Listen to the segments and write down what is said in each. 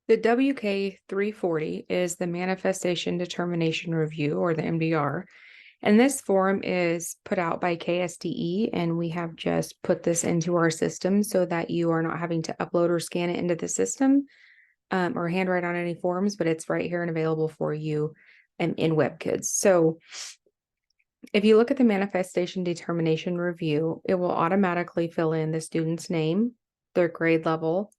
The WK-340 is the Manifestation Determination Review, or the MDR, and this form is put out by KSDE, and we have just put this into our system so that you are not having to upload or scan it into the system or handwrite on any forms, but it's right here and available for you in WebKids. So if you look at the Manifestation Determination Review, it will automatically fill in the student's name, their grade level,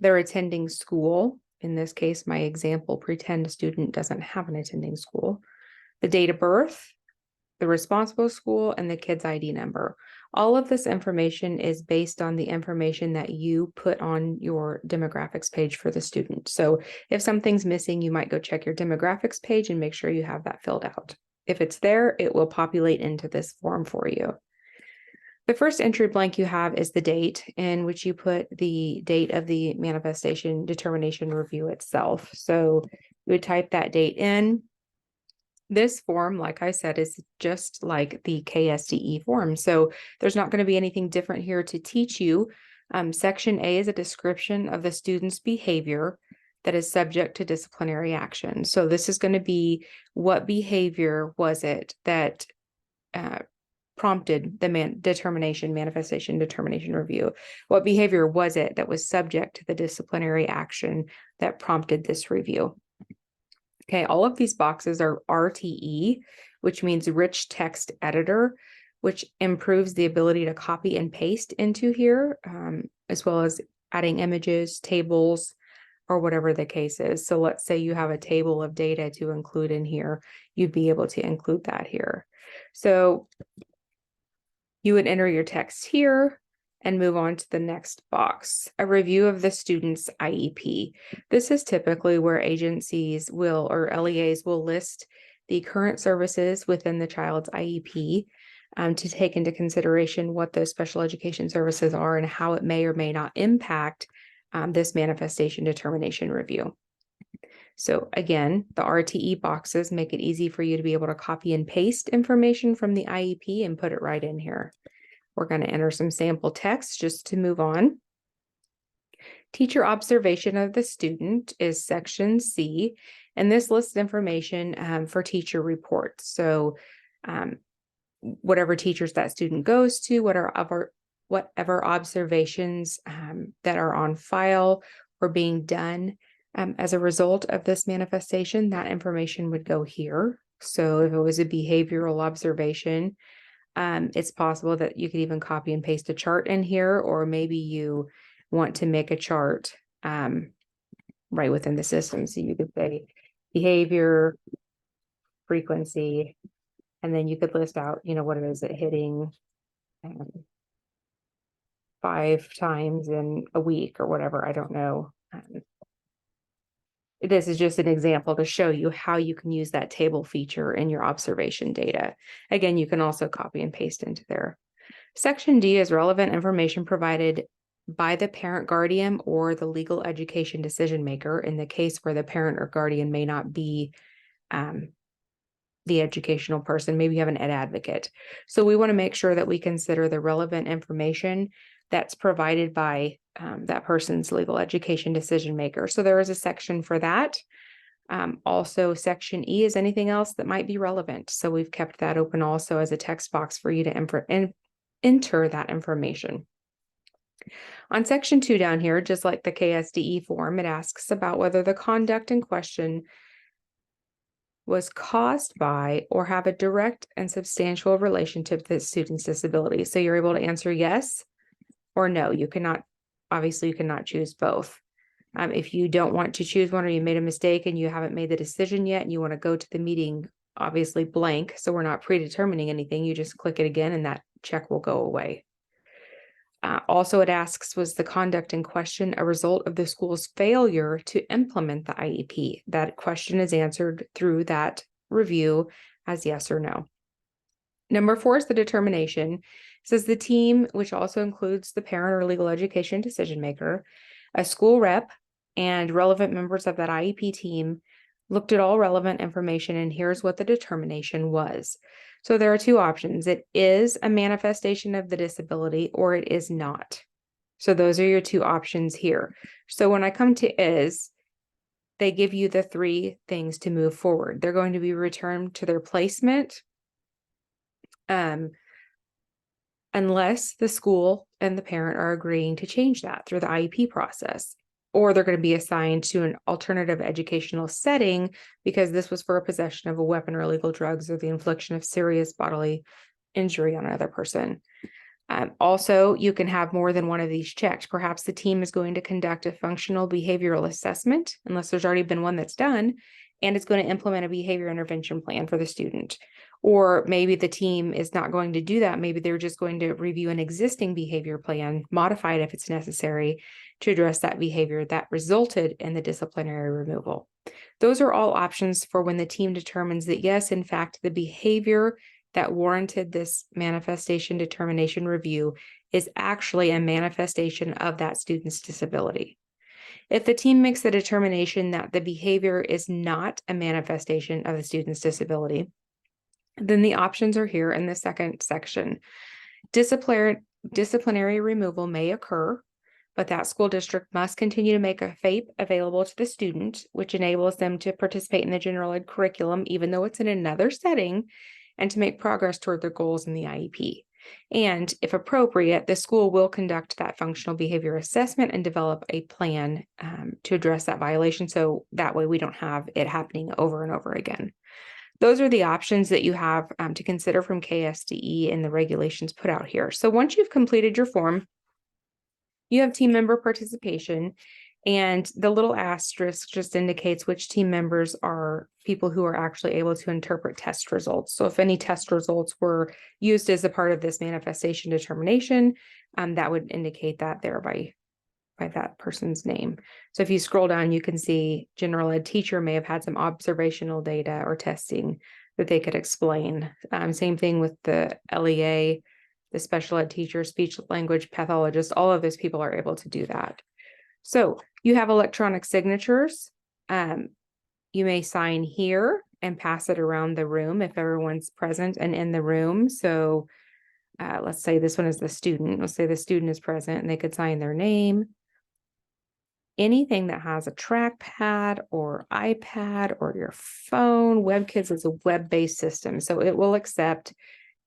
their attending school. In this case, my example, pretend student doesn't have an attending school, the date of birth, the responsible school, and the kid's ID number. All of this information is based on the information that you put on your demographics page for the student. So if something's missing, you might go check your demographics page and make sure you have that filled out. If it's there, it will populate into this form for you. The first entry blank you have is the date, in which you put the date of the Manifestation Determination Review itself. So you would type that date in. This form, like I said, is just like the KSDE form. So there's not going to be anything different here to teach you. Section A is a description of the student's behavior that is subject to disciplinary action. So this is going to be, what behavior was it that prompted the Manifestation Determination Review? What behavior was it that was subject to the disciplinary action that prompted this review? Okay, all of these boxes are RTE, which means Rich Text Editor, which improves the ability to copy and paste into here, as well as adding images, tables, or whatever the case is. So let's say you have a table of data to include in here, you'd be able to include that here. So you would enter your text here and move on to the next box, a review of the student's IEP. This is typically where agencies will, or LEAs will, list the current services within the child's IEP to take into consideration what those special education services are and how it may or may not impact this Manifestation Determination Review. So again, the RTE boxes make it easy for you to be able to copy and paste information from the IEP and put it right in here. We're going to enter some sample text just to move on. Teacher observation of the student is section C, and this lists information for teacher reports. So whatever teachers that student goes to, whatever observations that are on file or being done as a result of this manifestation, that information would go here. So if it was a behavioral observation, it's possible that you could even copy and paste a chart in here, or maybe you want to make a chart right within the system. So you could say behavior, frequency, and then you could list out, what it is, hitting 5 times in a week or whatever. I don't know. This is just an example to show you how you can use that table feature in your observation data. Again, you can also copy and paste into there. Section D is relevant information provided by the parent, guardian, or the legal education decision maker in the case where the parent or guardian may not be the educational person. Maybe you have an ed advocate. So we want to make sure that we consider the relevant information that's provided by that person's legal education decision maker. So there is a section for that. Also, section E is anything else that might be relevant. So we've kept that open also as a text box for you to enter that information. On section 2 down here, just like the KSDE form, it asks about whether the conduct in question was caused by or have a direct and substantial relationship to the student's disability. So you're able to answer yes or no. You cannot choose both. If you don't want to choose one, or you made a mistake and you haven't made the decision yet and you want to go to the meeting, obviously blank, so we're not predetermining anything, you just click it again and that check will go away. Also, it asks, was the conduct in question a result of the school's failure to implement the IEP? That question is answered through that review as yes or no. Number 4 is the determination. It says the team, which also includes the parent or legal education decision maker, a school rep, and relevant members of that IEP team, looked at all relevant information, and here's what the determination was. So there are 2 options. It is a manifestation of the disability, or it is not. So those are your 2 options here. So when I come to is, they give you the 3 things to move forward. They're going to be returned to their placement, unless the school and the parent are agreeing to change that through the IEP process, or they're going to be assigned to an alternative educational setting because this was for a possession of a weapon or illegal drugs or the infliction of serious bodily injury on another person. Also, you can have more than one of these checked. Perhaps the team is going to conduct a functional behavioral assessment, unless there's already been one that's done, and it's going to implement a behavior intervention plan for the student. Or maybe the team is not going to do that. Maybe they're just going to review an existing behavior plan, modify it if it's necessary, to address that behavior that resulted in the disciplinary removal. Those are all options for when the team determines that, yes, in fact, the behavior that warranted this manifestation determination review is actually a manifestation of that student's disability. If the team makes the determination that the behavior is not a manifestation of the student's disability, then the options are here in the second section. Disciplinary removal may occur, but that school district must continue to make a FAPE available to the student, which enables them to participate in the general ed curriculum, even though it's in another setting, and to make progress toward their goals in the IEP. And if appropriate, the school will conduct that functional behavior assessment and develop a plan to address that violation. So that way we don't have it happening over and over again. Those are the options that you have to consider from KSDE and the regulations put out here. So once you've completed your form, you have team member participation, and the little asterisk just indicates which team members are people who are actually able to interpret test results. So if any test results were used as a part of this manifestation determination, that would indicate that there by that person's name. So if you scroll down, you can see general ed teacher may have had some observational data or testing that they could explain. Same thing with the LEA, the special ed teacher, speech language pathologist, all of those people are able to do that. So you have electronic signatures. You may sign here and pass it around the room if everyone's present and in the room. So let's say this one is the student. Let's say the student is present and they could sign their name. Anything that has a trackpad or iPad or your phone. WebKids is a web-based system, so it will accept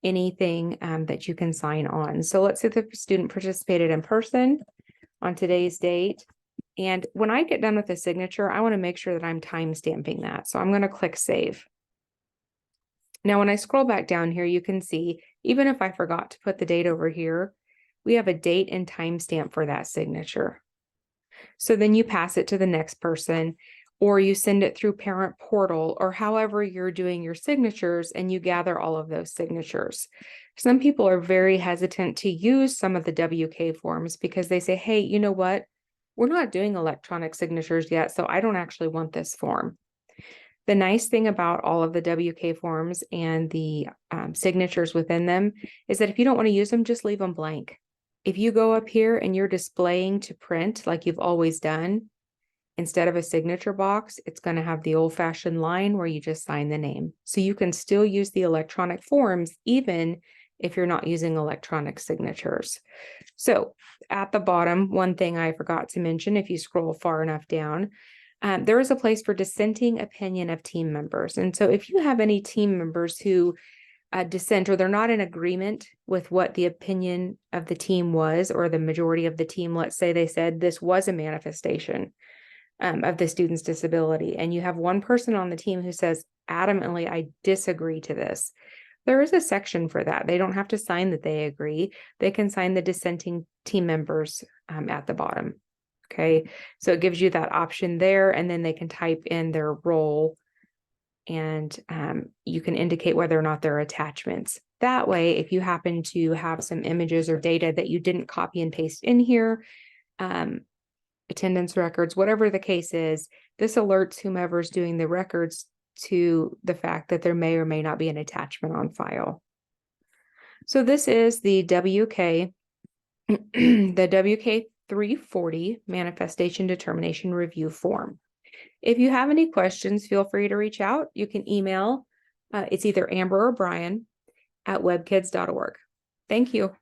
anything that you can sign on. So let's say the student participated in person on today's date. And when I get done with the signature, I want to make sure that I'm time stamping that. So I'm going to click save. Now, when I scroll back down here, you can see, even if I forgot to put the date over here, we have a date and timestamp for that signature. So then you pass it to the next person, or you send it through parent portal, or however you're doing your signatures, and you gather all of those signatures. Some people are very hesitant to use some of the WK forms because they say, hey, you know what? We're not doing electronic signatures yet, so I don't actually want this form. The nice thing about all of the WK forms and the signatures within them is that if you don't want to use them, just leave them blank. If you go up here and you're displaying to print like you've always done, instead of a signature box, it's going to have the old-fashioned line where you just sign the name. So you can still use the electronic forms even if you're not using electronic signatures. So at the bottom, one thing I forgot to mention, if you scroll far enough down, there is a place for dissenting opinion of team members. And so if you have any team members who dissent, or they're not in agreement with what the opinion of the team was, or the majority of the team, let's say they said this was a manifestation of the student's disability, and you have one person on the team who says adamantly, I disagree to this. There is a section for that. They don't have to sign that they agree. They can sign the dissenting team members at the bottom. Okay, so it gives you that option there, and then they can type in their role, and you can indicate whether or not there are attachments. That way, if you happen to have some images or data that you didn't copy and paste in here, attendance records, whatever the case is, this alerts whomever's doing the records to the fact that there may or may not be an attachment on file. So this is the WK, the WK-340 Manifestation Determination Review Form. If you have any questions, feel free to reach out. You can email, it's either Amber or Brian at webkids.org. Thank you.